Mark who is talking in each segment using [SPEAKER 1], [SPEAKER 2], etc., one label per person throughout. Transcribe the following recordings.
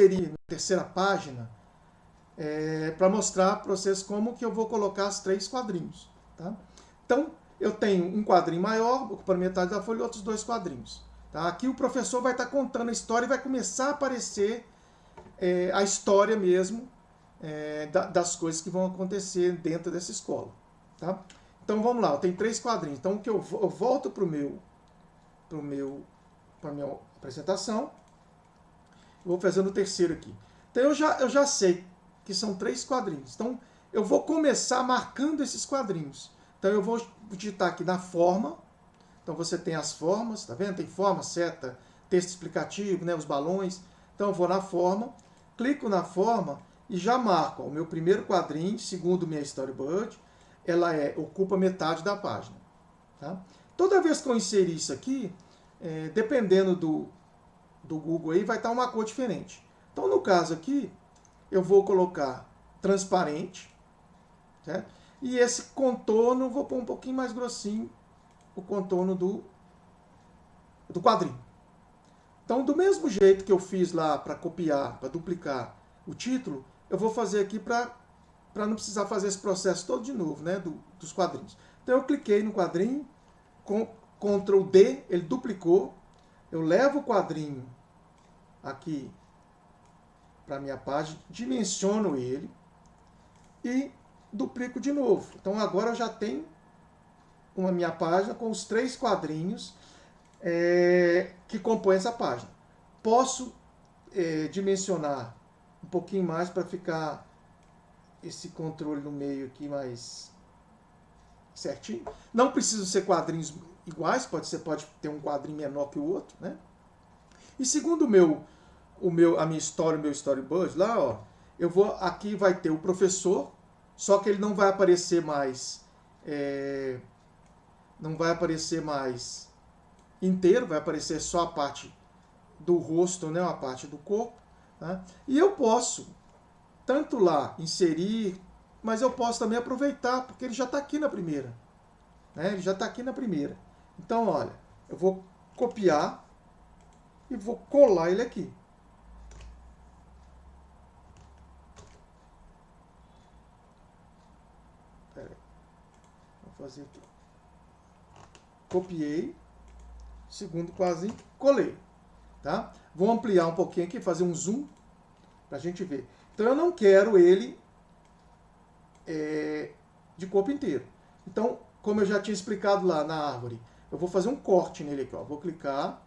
[SPEAKER 1] inserir na terceira página para mostrar para vocês como que eu vou colocar os 3 quadrinhos. Tá? Então, eu tenho um quadrinho maior, ocupando metade da folha, e outros 2 quadrinhos. Tá? Aqui o professor vai estar contando a história e vai começar a aparecer a história mesmo das coisas que vão acontecer dentro dessa escola. Tá? Então vamos lá, eu tenho 3 quadrinhos. Então que eu volto para a minha apresentação. Vou fazendo o terceiro aqui. Então eu já sei que são 3 quadrinhos. Então eu vou começar marcando esses quadrinhos. Então eu vou digitar aqui na forma. Então você tem as formas, tá vendo? Tem forma, seta, texto explicativo, né, os balões. Então eu vou na forma, clico na forma e já marco o meu primeiro quadrinho, segundo minha storyboard, ela ocupa metade da página. Tá? Toda vez que eu inserir isso aqui, dependendo do Google aí, vai estar uma cor diferente. Então no caso aqui, eu vou colocar transparente, certo? E esse contorno, vou pôr um pouquinho mais grossinho, o contorno do quadrinho. Então, do mesmo jeito que eu fiz lá para copiar, para duplicar o título, eu vou fazer aqui para não precisar fazer esse processo todo de novo, né, dos quadrinhos. Então, eu cliquei no quadrinho, com Ctrl D, ele duplicou, eu levo o quadrinho aqui para a minha página, dimensiono ele e duplico de novo. Então, agora eu já tenho uma minha página com os 3 quadrinhos que compõem essa página. Posso dimensionar um pouquinho mais para ficar esse controle no meio aqui mais certinho. Não precisam ser quadrinhos iguais, pode ter um quadrinho menor que o outro, né? E segundo a minha história, o meu storyboard lá, ó, aqui vai ter o professor, só que ele não vai aparecer mais inteiro, vai aparecer só a parte do rosto, né, a parte do corpo. Tá? E eu posso, tanto lá, inserir, mas eu posso também aproveitar, porque ele já está aqui na primeira. Né? Ele já está aqui na primeira. Então, olha, eu vou copiar e vou colar ele aqui. Pera aí. Vou fazer aqui. Copiei. Segundo quadrinho, colei. Tá? Vou ampliar um pouquinho aqui, fazer um zoom, para a gente ver. Então eu não quero ele de corpo inteiro. Então, como eu já tinha explicado lá na árvore, eu vou fazer um corte nele aqui. Ó. Vou clicar,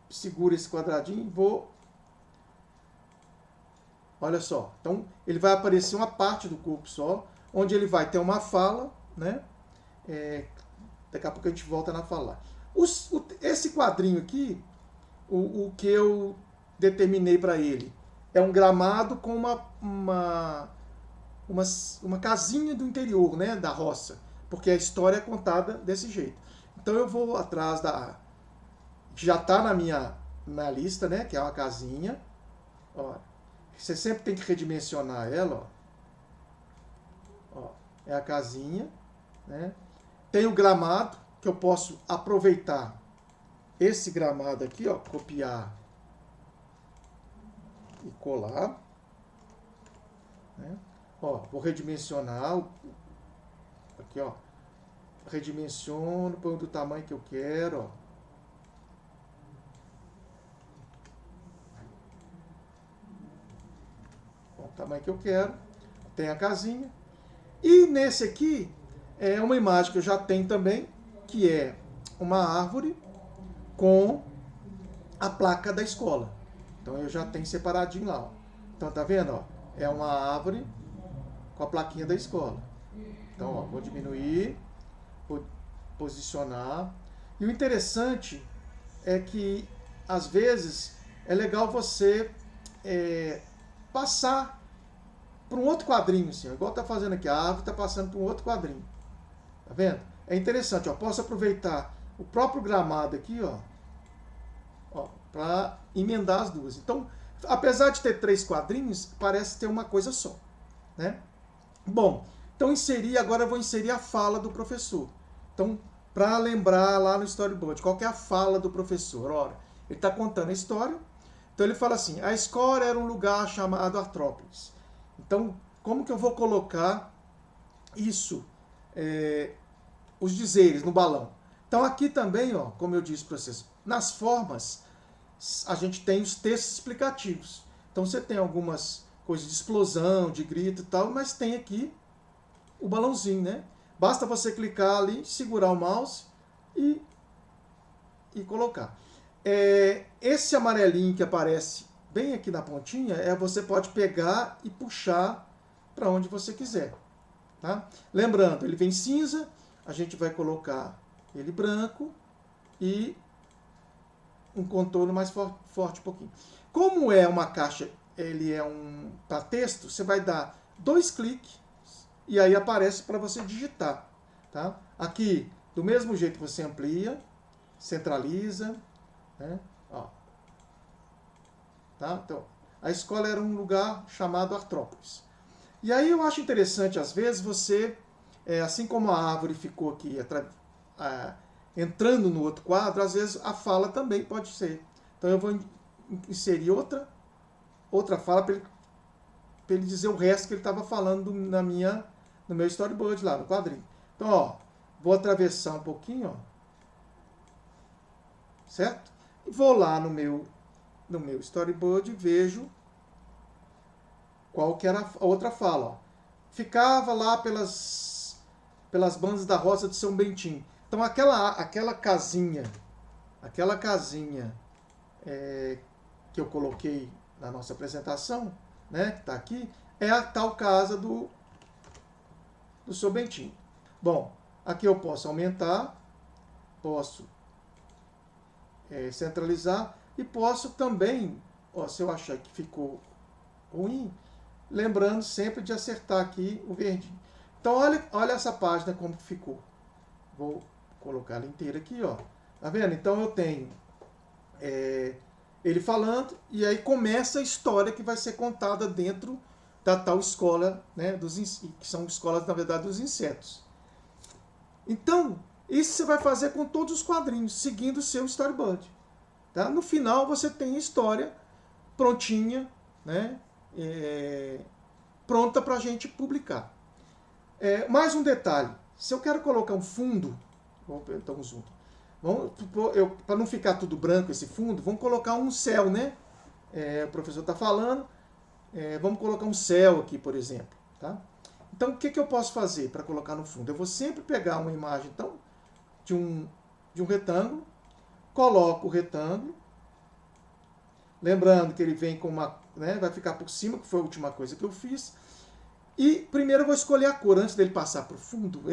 [SPEAKER 1] seguro esse quadradinho e vou... Olha só. Então, ele vai aparecer uma parte do corpo só, onde ele vai ter uma fala, né? Daqui a pouco a gente volta na fala. Esse quadrinho aqui, o que eu determinei para ele, é um gramado com uma casinha do interior, né, da roça, porque a história é contada desse jeito. Então eu vou atrás já está na minha lista, né, que é uma casinha. Ó, você sempre tem que redimensionar ela. Ó, é a casinha, né? Tem o gramado, que eu posso aproveitar esse gramado aqui, ó, copiar e colar. Né? Ó, vou redimensionar. Aqui, ó. Redimensiono, põe do tamanho que eu quero, ó. O tamanho que eu quero. Tem a casinha. E nesse aqui é uma imagem que eu já tenho também, que é uma árvore com a placa da escola. Então eu já tenho separadinho lá. Ó. Então tá vendo? Ó? É uma árvore com a plaquinha da escola. Então ó, vou diminuir, vou posicionar. E o interessante é que às vezes é legal você passar para um outro quadrinho, assim, ó, igual tá fazendo aqui. A árvore está passando para um outro quadrinho. Tá vendo? É interessante, ó. Posso aproveitar o próprio gramado aqui, ó para emendar as duas. Então, apesar de ter 3 quadrinhos, parece ter uma coisa só, né? Bom, então agora eu vou inserir a fala do professor. Então, para lembrar lá no storyboard, qual que é a fala do professor? Ora, ele está contando a história, Então ele fala assim, a escola era um lugar chamado Artrópolis. Então, como que eu vou colocar isso, os dizeres no balão? Então aqui também, ó, como eu disse para vocês, nas formas a gente tem os textos explicativos. Então você tem algumas coisas de explosão, de grito e tal, mas tem aqui o balãozinho, né? Basta você clicar ali, segurar o mouse e colocar. Esse amarelinho que aparece bem aqui na pontinha, você pode pegar e puxar para onde você quiser. Tá? Lembrando, ele vem cinza, a gente vai colocar ele branco e um contorno mais forte um pouquinho. Como é uma caixa, ele é para texto, você vai dar 2 cliques e aí aparece para você digitar. Tá? Aqui, do mesmo jeito, você amplia, centraliza, né? Ó. Tá? Então, a escola era um lugar chamado Artrópolis. E aí eu acho interessante, às vezes, você, assim como a árvore ficou aqui entrando no outro quadro, às vezes a fala também pode ser. Então eu vou inserir outra fala para ele dizer o resto que ele estava falando no meu storyboard lá, no quadrinho. Então, ó, vou atravessar um pouquinho, ó, certo? E vou lá no meu storyboard e vejo qual que era a outra fala. Ó. Ficava lá pelas bandas da Rosa de São Bentinho. Então aquela casinha que eu coloquei na nossa apresentação, né, que está aqui, é a tal casa do São Bentinho. Bom, aqui eu posso aumentar, posso centralizar e posso também, ó, se eu achar que ficou ruim, lembrando sempre de acertar aqui o verdinho. Então olha essa página como ficou. Vou colocar ela inteira aqui, ó. Tá vendo? Então eu tenho ele falando e aí começa a história que vai ser contada dentro da tal escola, né, que são escolas, na verdade, dos insetos. Então, isso você vai fazer com todos os quadrinhos, seguindo o seu storyboard. Tá? No final você tem a história prontinha, né, pronta para a gente publicar. Mais um detalhe, se eu quero colocar um fundo, então zoom, para não ficar tudo branco esse fundo, vamos colocar um céu, né? O professor está falando, vamos colocar um céu aqui, por exemplo. Tá? Então, o que eu posso fazer para colocar no fundo? Eu vou sempre pegar uma imagem então, de um retângulo, coloco o retângulo, lembrando que ele vem com uma, né, vai ficar por cima, que foi a última coisa que eu fiz. E primeiro eu vou escolher a cor, antes dele passar para o fundo,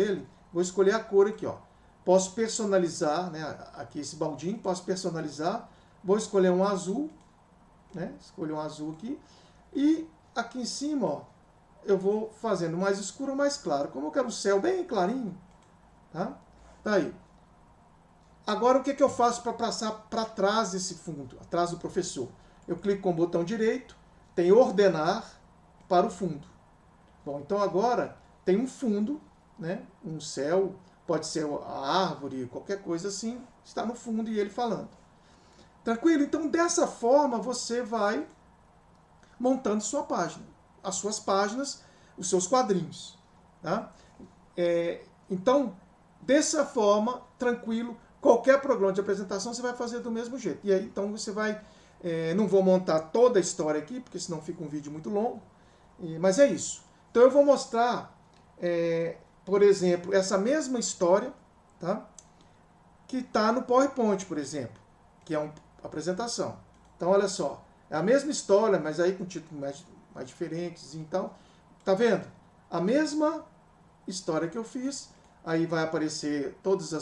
[SPEAKER 1] vou escolher a cor aqui, ó. Posso personalizar, né, aqui esse baldinho, posso personalizar, vou escolher um azul, né, escolher um azul aqui, e aqui em cima, ó, eu vou fazendo mais escuro ou mais claro. Como eu quero um céu bem clarinho, tá? Tá aí. Agora o que eu faço para passar para trás desse fundo, atrás do professor? Eu clico com o botão direito, tem ordenar para o fundo. Bom, então agora tem um fundo, né, um céu, pode ser a árvore, qualquer coisa assim, está no fundo e ele falando. Tranquilo? Então dessa forma você vai montando sua página, as suas páginas, os seus quadrinhos. Tá? Então, dessa forma, tranquilo, qualquer programa de apresentação você vai fazer do mesmo jeito. E aí, então, você vai... não vou montar toda a história aqui, porque senão fica um vídeo muito longo, mas é isso. Então, eu vou mostrar, por exemplo, essa mesma história, tá? Que está no PowerPoint, por exemplo, que é uma apresentação. Então, olha só, é a mesma história, mas aí com títulos mais diferentes. Então, tá vendo? A mesma história que eu fiz, aí vai aparecer todos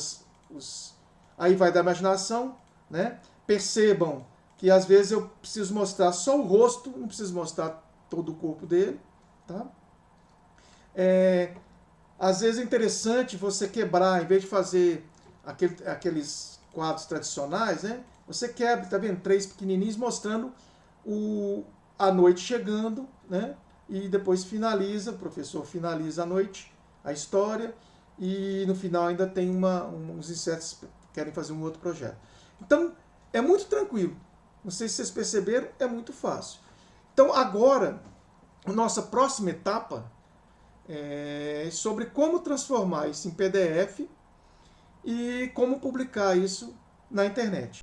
[SPEAKER 1] aí vai da imaginação, né? Percebam que às vezes eu preciso mostrar só o rosto, não preciso mostrar todo o corpo dele, tá? Às vezes é interessante você quebrar, em vez de fazer aqueles quadros tradicionais, né? Você quebra, tá vendo? 3 pequenininhos mostrando a noite chegando, né? E depois finaliza, o professor finaliza a noite, a história, e no final ainda tem uns insetos que querem fazer um outro projeto. Então, é muito tranquilo. Não sei se vocês perceberam, é muito fácil. Então agora, a nossa próxima etapa é sobre como transformar isso em PDF e como publicar isso na internet.